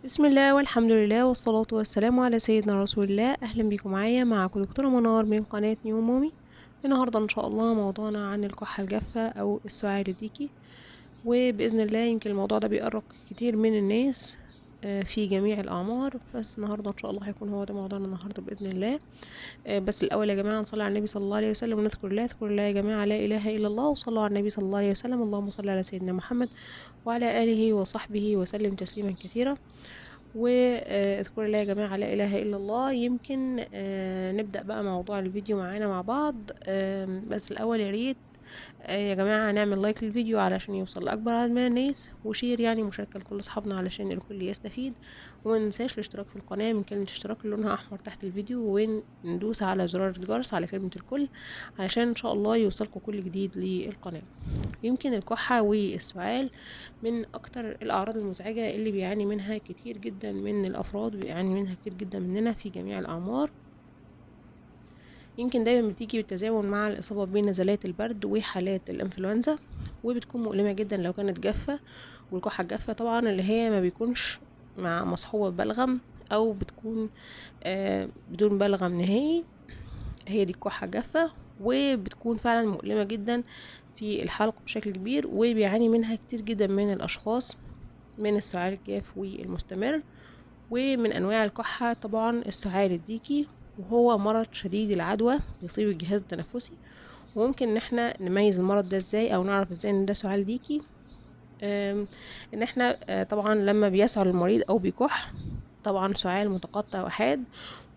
بسم الله والحمد لله والصلاة والسلام على سيدنا رسول الله. أهلا بكم معكم دكتورة منار من قناة نيو مومي. النهاردة إن شاء الله موضوعنا عن الكحة الجافة أو السعال الديكي، وبإذن الله يمكن الموضوع ده بيقرق كتير من الناس في جميع الأعمار، بس النهاردة إن شاء الله هيكون هو ده موضوعنا النهاردة بإذن الله. بس الأول يا جماعة نصلي على النبي صلى الله عليه وسلم ونذكر الله. اذكر الله يا جماعة، لا إله إلا الله، وصلوا على النبي صلى الله عليه وسلم. اللهم صل على سيدنا محمد وعلى آله وصحبه وسلم تسليما كثيرا. واذكروا الله يا جماعة، لا إله إلا الله. يمكن نبدأ بقى موضوع الفيديو معانا مع بعض. بس الأول يا ريت يا جماعة نعمل لايك للفيديو علشان يوصل لأكبر عدد من الناس، وشير يعني مشاركة لكل أصحابنا علشان الكل يستفيد. وما ننساش الاشتراك في القناة من كلمة اشتراك اللي لونها أحمر تحت الفيديو، وندوس على زرار الجرس على كلمة الكل علشان إن شاء الله يوصلكم كل جديد للقناة. يمكن الكحة والسعال من أكتر الأعراض المزعجة اللي بيعاني منها كتير جدا من الأفراد، بيعاني منها كتير جدا مننا في جميع الأعمار. يمكن دايما بتيجي بالتزامن مع الإصابة بنزلات البرد وحالات الإنفلونزا، وبتكون مؤلمة جدا لو كانت جافة. والكحة الجافة طبعا اللي هي ما بيكونش مع مصحوبة ببلغم أو بتكون بدون بلغم نهائي، هي دي الكحة الجافة. وبتكون فعلا مؤلمة جدا في الحلق بشكل كبير، وبيعاني منها كتير جدا من الأشخاص من السعال الجاف والمستمر. ومن أنواع الكحة طبعا السعال الديكي، وهو مرض شديد العدوى بيصيب الجهاز التنفسي. وممكن ان احنا نميز المرض ده ازاي او نعرف ازاي ان ده سعال ديكي. ان احنا طبعا لما بيسعل المريض او بيكح، طبعا سعال متقطع وحاد،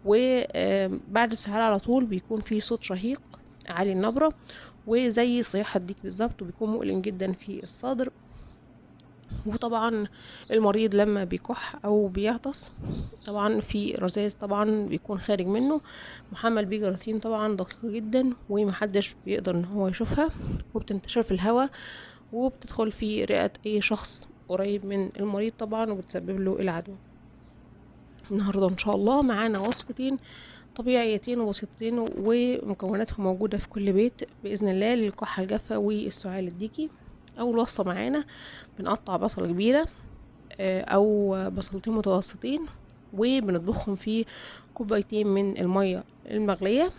وبعد السعال على طول بيكون في صوت شهيق عالي النبرة وزي صياح الديك بالظبط، وبيكون مؤلم جدا في الصدر. وطبعا المريض لما بيكح او بيعطس طبعا في رذاذ طبعا بيكون خارج منه محمل بجراثيم طبعا دقيقة جدا، ومحدش بيقدر ان هو يشوفها، وبتنتشر في الهواء وبتدخل في رئة اي شخص قريب من المريض طبعا، وبتسبب له العدوى. النهاردة ان شاء الله معانا وصفتين طبيعيتين وبسيطتين ومكوناتهم موجودة في كل بيت بإذن الله للكحة الجافة والسعال الديكي. أول وصفة معانا بنقطع بصلة كبيرة أو بصلتين متوسطين، وبنطبخهم في كوبايتين من المية المغلية،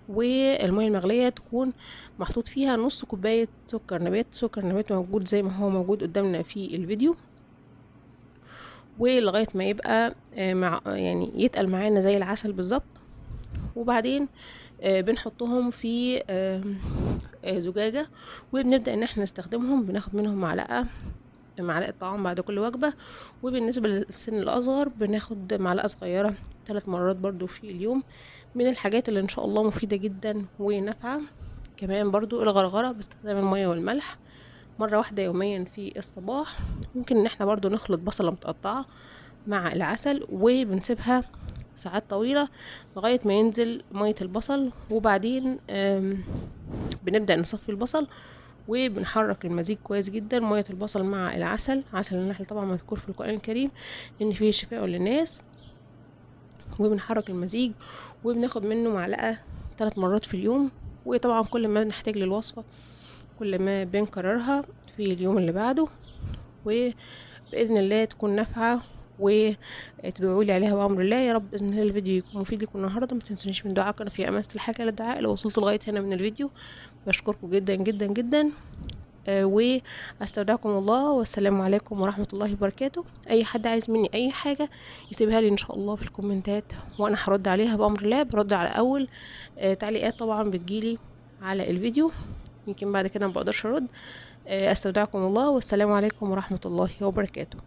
والمية المغلية تكون محطوط فيها نص كوباية سكر نبات. سكر نبات موجود زي ما هو موجود قدامنا في الفيديو، ولغاية ما يبقى يعني يتقل معانا زي العسل بالظبط. وبعدين بنحطهم في زجاجة، وبنبدأ ان احنا نستخدمهم. بناخد منهم معلقة طعام بعد كل وجبة. وبالنسبة للسن الأصغر بناخد معلقة صغيرة 3 مرات برضو في اليوم. من الحاجات اللي ان شاء الله مفيدة جدا ونافعة كمان برضو الغرغرة باستخدام المية والملح مرة واحدة يوميا في الصباح. ممكن ان احنا برضو نخلط بصلة متقطعة مع العسل وبنسيبها ساعات طويلة لغاية ما ينزل مية البصل، وبعدين بنبدأ نصفي البصل وبنحرك المزيج كويس جدا. مية البصل مع العسل، عسل النحل طبعا مذكور في القرآن الكريم ان فيه شفاء للناس. وبنحرك المزيج وبناخد منه معلقة 3 مرات في اليوم. وطبعا كل ما بنحتاج للوصفة كل ما بنكررها في اليوم اللي بعده، وبإذن الله تكون نافعة وتدعوا لي عليها بأمر الله يا رب. بإذن الله الفيديو يكون مفيد لكم النهارده. ما تنسونيش من دعائكم في أمس الحاجة للدعاء. لو وصلتوا لغاية هنا من الفيديو بشكركم جدا جدا جدا. واستودعكم الله، والسلام عليكم ورحمة الله وبركاته. اي حد عايز مني اي حاجة يسيبها لي ان شاء الله في الكومنتات وانا هرد عليها بأمر الله. برد على اول تعليقات طبعا بتجيلي على الفيديو، يمكن بعد كده ما بقدرش ارد. استودعكم الله، والسلام عليكم ورحمة الله وبركاته.